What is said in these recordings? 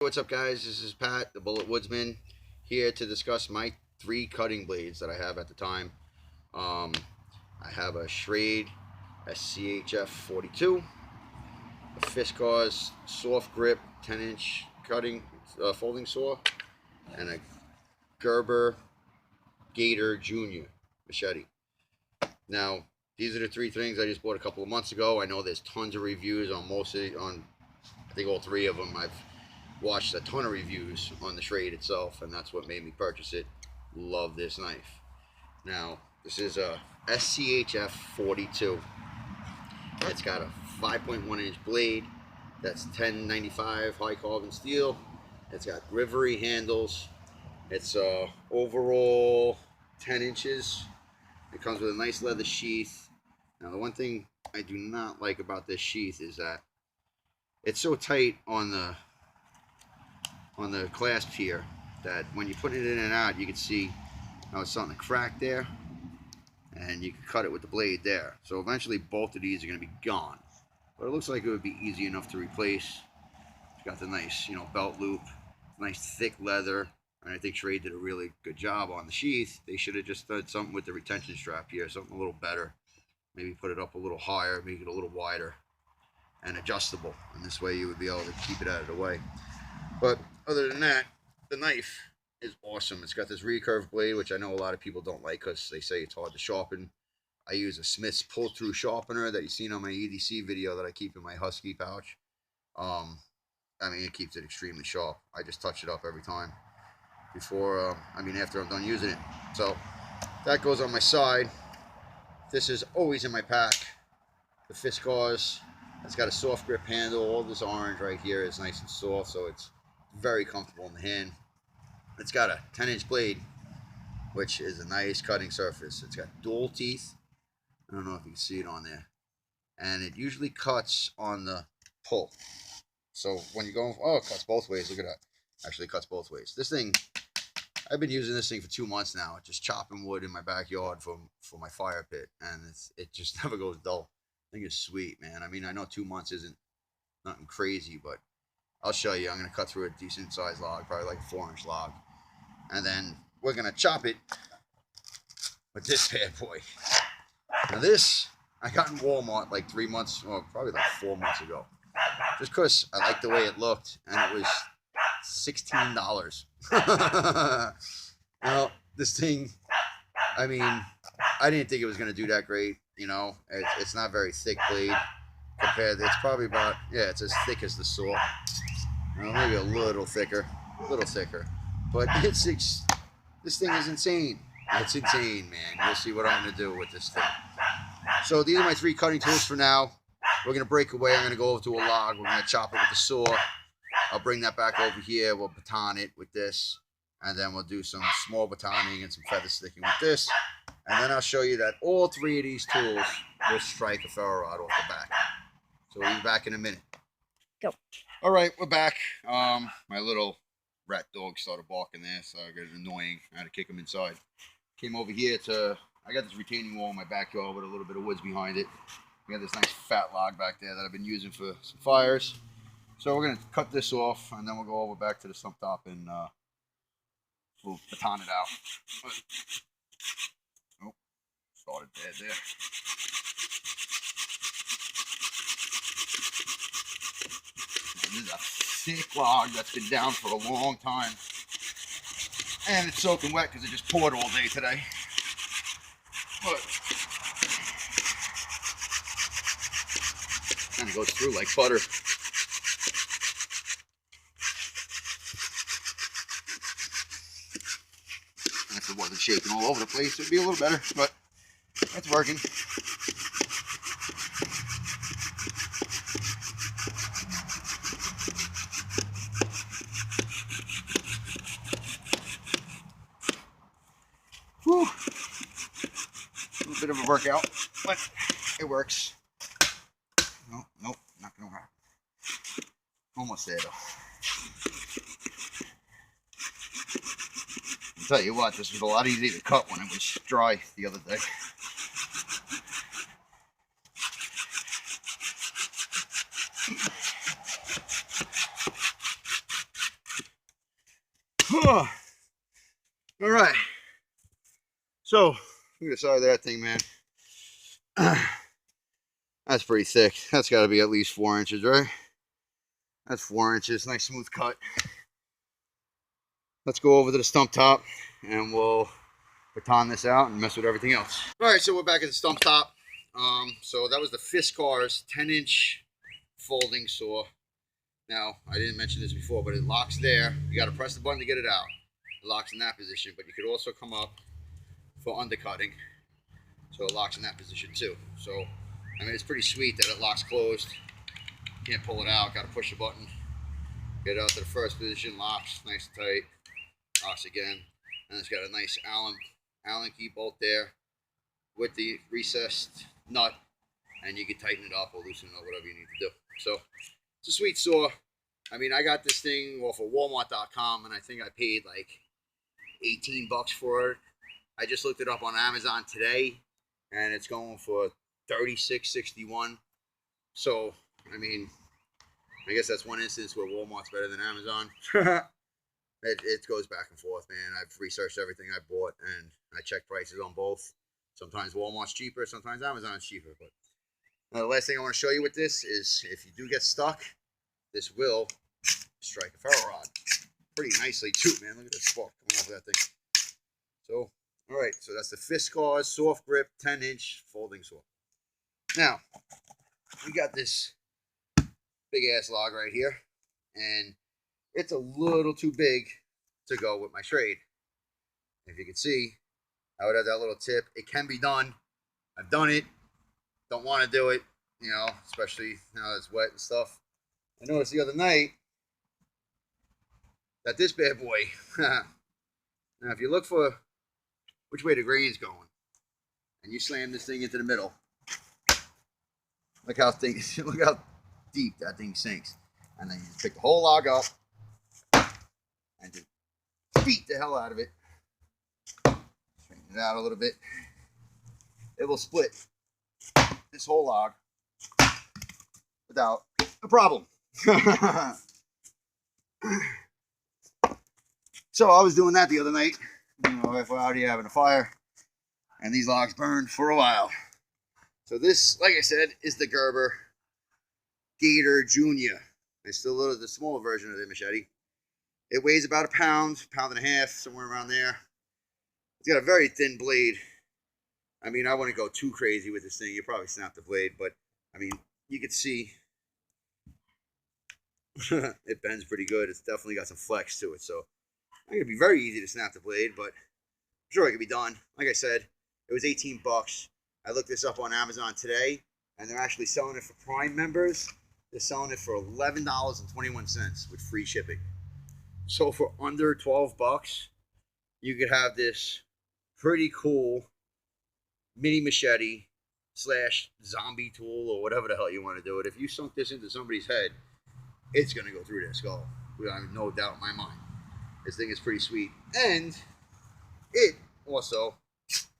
What's up, guys? This is Pat, the Bullet Woodsman, here to discuss my 3 cutting blades that I have at the time. Um, I have a Schrade SCHF 42, a Fiskars soft grip 10-inch cutting folding saw, and a Gerber Gator Junior machete. Now, these are the 3 things I just bought a couple of months ago. I know there's tons of reviews on I think all 3 of them. I've watched a ton of reviews on the Schrade itself, and that's what made me purchase it. Love this knife. Now, this is a SCHF 42. It's got a 5.1-inch blade. That's 1095 high carbon steel. It's got Rivery handles. It's overall 10 inches. It comes with a nice leather sheath. Now, the one thing I do not like about this sheath is that it's so tight on the clasp here that when you put it in and out, you can see how it's starting to crack there, and you can cut it with the blade there. So eventually both of these are going to be gone, but it looks like it would be easy enough to replace. It's got the nice, belt loop, nice thick leather, and I think Schrade did a really good job on the sheath. They should have just done something with the retention strap here, something a little better. Maybe put it up a little higher, make it a little wider and adjustable, and this way you would be able to keep it out of the way. But other than that, the knife is awesome. It's got this recurve blade, which I know a lot of people don't like because they say it's hard to sharpen. I use a Smith's pull-through sharpener that you've seen on my EDC video that I keep in my Husky pouch. It keeps it extremely sharp. I just touch it up every time after I'm done using it. So that goes on my side. This is always in my pack. The Fiskars. It's got a soft grip handle. All this orange right here is nice and soft, so it's very comfortable in the hand. It's got a 10-inch blade, which is a nice cutting surface. It's got dual teeth. I don't know if you can see it on there. And it usually cuts on the pull. So when you go, it cuts both ways. Look at that. Actually cuts both ways. This thing, I've been using this thing for 2 months now. Just chopping wood in my backyard for my fire pit, and it just never goes dull. I think it's sweet, man. I know 2 months isn't nothing crazy, but I'll show you. I'm going to cut through a decent sized log, probably like a 4-inch log. And then we're going to chop it with this bad boy. Now this, I got in Walmart like 3 months, well, probably like 4 months ago. Just because I liked the way it looked, and it was $16. Now, this thing, I didn't think it was going to do that great. It's not very thick blade compared to, it's probably about, it's as thick as the saw. Maybe a little thicker, but this thing is insane. It's insane, man. You'll see what I'm going to do with this thing. So these are my 3 cutting tools for now. We're going to break away. I'm going to go over to a log. We're going to chop it with the saw. I'll bring that back over here. We'll baton it with this, and then we'll do some small batoning and some feather sticking with this. And then I'll show you that all 3 of these tools will strike a ferro rod off the back. So we'll be back in a minute. Go. All right, we're back. My little rat dog started barking there, so I got annoying. I had to kick him inside. Came over here I got this retaining wall in my backyard with a little bit of woods behind it. We got this nice fat log back there that I've been using for some fires. So we're going to cut this off, and then we'll go over back to the stump top and we'll baton it out. Oh, started bad there. And this is a thick log that's been down for a long time. And it's soaking wet because it just poured all day today. But kind of goes through like butter. If it wasn't shaking all over the place, it'd be a little better, but it's working. Whew. A little bit of a workout, but it works. Nope, not gonna happen. Almost there though. I'll tell you what, this was a lot easier to cut when it was dry the other day. All right. So look at the side of that thing, man. That's pretty thick. That's got to be at least 4 inches, right? That's 4 inches. Nice smooth cut. Let's go over to the stump top and we'll baton this out and mess with everything else. All right, so we're back at the stump top. So that was the Fiskars 10-inch folding saw. Now, I didn't mention this before, but it locks there. You got to press the button to get it out. It locks in that position, but you could also come up for undercutting. So it locks in that position too. So, I mean, it's pretty sweet that it locks closed. Can't pull it out. Got to push the button. Get it out to the first position. Locks nice and tight. Locks again. And it's got a nice Allen key bolt there with the recessed nut. And you can tighten it up or loosen it up, whatever you need to do. So, it's a sweet saw. I mean, I got this thing off of Walmart.com, and I think I paid like 18 bucks for it. I just looked it up on Amazon today, and it's going for $36.61. So, I mean, I guess that's one instance where Walmart's better than Amazon. It goes back and forth, man. I've researched everything I bought, and I check prices on both. Sometimes Walmart's cheaper, sometimes Amazon's cheaper. But the last thing I want to show you with this is if you do get stuck, this will strike a ferro rod pretty nicely too, man. Look at the spark coming off of that thing. So, all right, so that's the Fiskars soft grip 10-inch folding saw. Now, we got this big ass log right here, and it's a little too big to go with my Schrade. If you can see, I would have that little tip. It can be done. I've done it. Don't want to do it, you know, especially now it's wet and stuff. I noticed the other night that this bad boy, now if you look for which way the grain's going, and you slam this thing into the middle, look how deep that thing sinks. And then you just pick the whole log up and just beat the hell out of it. Straighten it out a little bit. It will split this whole log without a problem. So I was doing that the other night. You know, if we're out here having a fire, and these logs burned for a while. So this, like I said, is the Gerber Gator Junior. It's still the smaller version of the machete. It weighs about a pound and a half, somewhere around there. It's got a very thin blade. I mean, I wouldn't go too crazy with this thing. You probably snap the blade, but I mean, you can see it bends pretty good. It's definitely got some flex to it, so it's gonna be very easy to snap the blade, but I'm sure it can be done. Like I said, it was 18 bucks. I looked this up on Amazon today, and they're actually selling it for Prime members. They're selling it for $11.21 with free shipping. So for under 12 bucks, you could have this pretty cool mini machete slash zombie tool or whatever the hell you want to do it. If you sunk this into somebody's head, it's going to go through their skull. I have no doubt in my mind. This thing is pretty sweet. And it also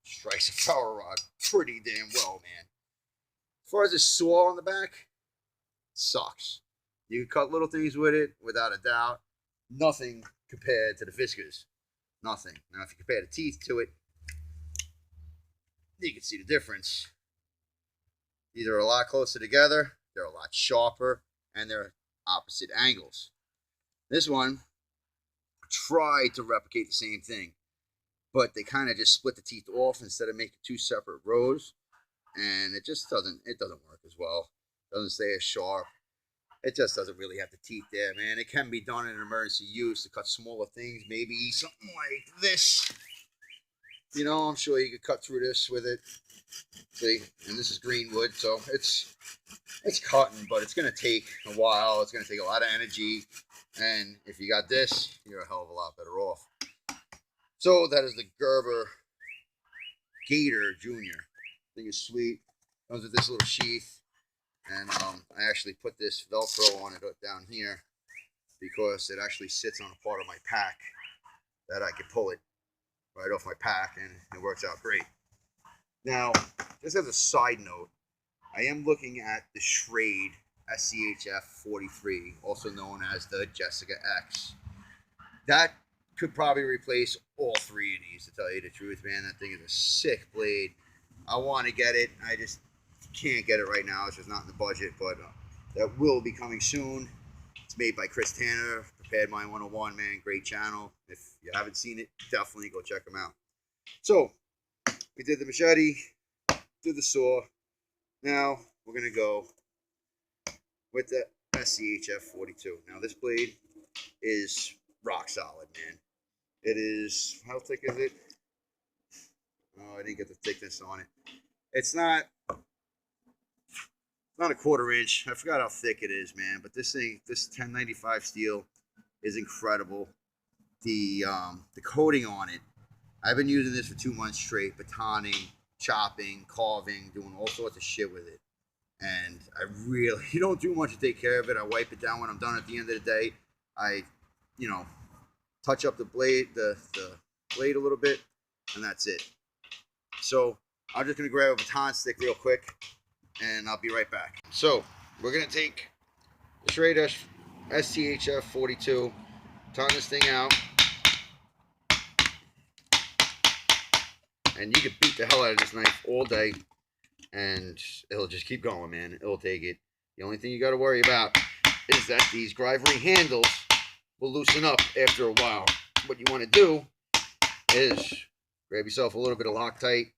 strikes a ferro rod pretty damn well, man. As far as the saw on the back, it sucks. You can cut little things with it, without a doubt. Nothing compared to the Fiskars. Nothing. Now, if you compare the teeth to it, you can see the difference. These are a lot closer together. They're a lot sharper, and they're opposite angles. This one tried to replicate the same thing, but they kind of just split the teeth off instead of making two separate rows, and it just doesn't work as well. It doesn't stay as sharp. It just doesn't really have the teeth there, man. It can be done in emergency use to cut smaller things, maybe something like this. You know, I'm sure you could cut through this with it. See, and this is green wood, so it's cutting, but it's going to take a while. It's going to take a lot of energy, and if you got this, you're a hell of a lot better off. So that is the Gerber Gator Junior. I think it's sweet. Comes with this little sheath, and I actually put this Velcro on it down here because it actually sits on a part of my pack that I can pull it right off my pack, and it works out great. Now, just as a side note, I am looking at the Schrade SCHF 43, also known as the Jessica X. That could probably replace all three of these, to tell you the truth, man. That thing is a sick blade. I want to get it. I just can't get it right now. It's just not in the budget, but that will be coming soon. It's made by Chris Tanner, Prepared Mind 101, man. Great channel. If you haven't seen it, definitely go check them out. So, we did the machete, did the saw. Now, we're going to go with the SCHF 42. Now, this blade is rock solid, man. It is, how thick is it? Oh, I didn't get the thickness on it. It's not a quarter inch. I forgot how thick it is, man. But this thing, this 1095 steel is incredible. The coating on it, I've been using this for 2 months straight, batoning, chopping, carving, doing all sorts of shit with it. And I really don't do much to take care of it. I wipe it down when I'm done at the end of the day. I, touch up the blade, the blade a little bit, and that's it. So I'm just gonna grab a baton stick real quick, and I'll be right back. So we're gonna take the Schrade SCHF 42, turn this thing out, and you can beat the hell out of this knife all day, and it'll just keep going, man. It'll take it. The only thing you got to worry about is that these Gryvery handles will loosen up after a while. What you want to do is grab yourself a little bit of Loctite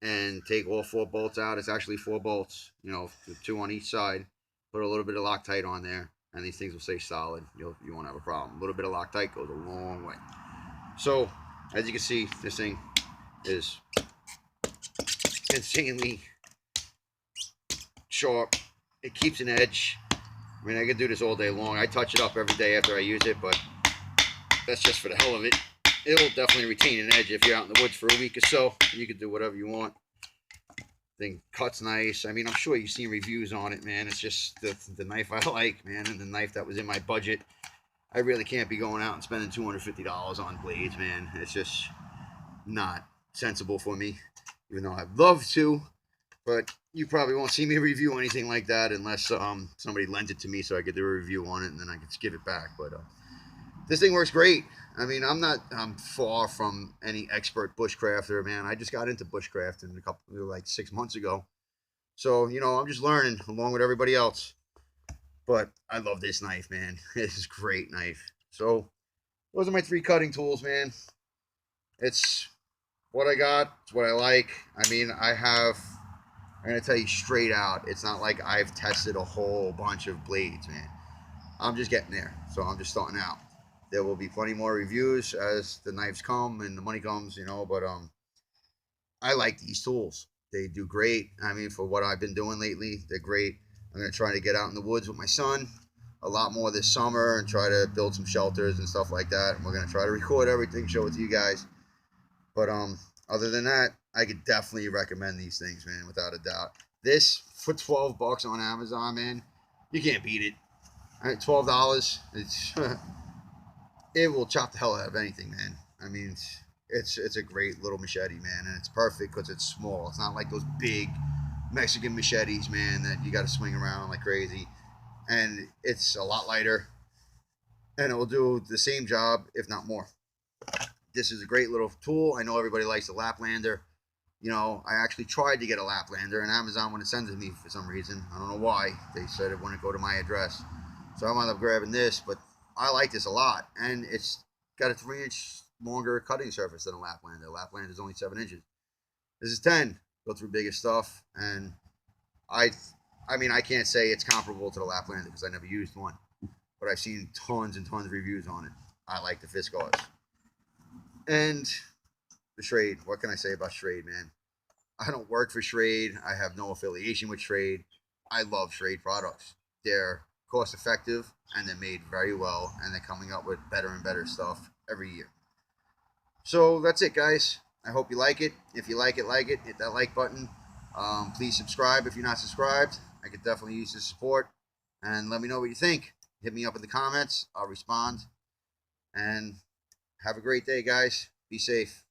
and take all 4 bolts out. It's actually 4 bolts, 2 on each side. Put a little bit of Loctite on there, and these things will stay solid. You won't have a problem. A little bit of Loctite goes a long way. So, as you can see, this thing is insanely sharp. It keeps an edge. I mean, I could do this all day long. I touch it up every day after I use it, but that's just for the hell of it. It'll definitely retain an edge if you're out in the woods for a week or so. You can do whatever you want. Thing cuts nice. I mean, I'm sure you've seen reviews on it, man. It's just the knife I like, man, and the knife that was in my budget. I really can't be going out and spending $250 on blades, man. It's just not sensible for me, even though I'd love to. But you probably won't see me review anything like that unless somebody lends it to me so I could do a review on it, and then I could just give it back. But this thing works great. I mean, I'm far from any expert bushcrafter, man. I just got into bushcrafting like 6 months ago. So, I'm just learning along with everybody else. But I love this knife, man. It's a great knife. So, those are my 3 cutting tools, man. It's what I got. It's what I like. I mean, I'm going to tell you straight out, it's not like I've tested a whole bunch of blades, man. I'm just getting there. So I'm just starting out. There will be plenty more reviews as the knives come and the money comes, but I like these tools. They do great. I mean, for what I've been doing lately, they're great. I'm going to try to get out in the woods with my son a lot more this summer and try to build some shelters and stuff like that. And we're going to try to record everything, show it to you guys. But other than that, I could definitely recommend these things, man, without a doubt. This for $12 on Amazon, man, you can't beat it. $12, it's it will chop the hell out of anything, man. I mean, it's a great little machete, man, and it's perfect because it's small. It's not like those big Mexican machetes, man, that you got to swing around like crazy. And it's a lot lighter, and it will do the same job, if not more. This is a great little tool. I know everybody likes the Laplander. I actually tried to get a Laplander, and Amazon wouldn't send it to me for some reason. I don't know why. They said it wouldn't go to my address. So I wound up grabbing this, but I like this a lot. And it's got a 3-inch longer cutting surface than a Laplander. Laplander is only 7 inches. This is 10. Go through bigger stuff. And I mean, I can't say it's comparable to the Laplander because I never used one. But I've seen tons and tons of reviews on it. I like the Fiskars. And the Schrade. What can I say about Schrade, man? I don't work for Schrade. I have no affiliation with Schrade. I love Schrade products. They're cost effective and they're made very well, and they're coming up with better and better stuff every year. So that's it, guys. I hope you like it. If you like it, hit that like button. Please subscribe if you're not subscribed. I could definitely use the support, and let me know what you think. Hit me up in the comments. I'll respond. And have a great day, guys. Be safe.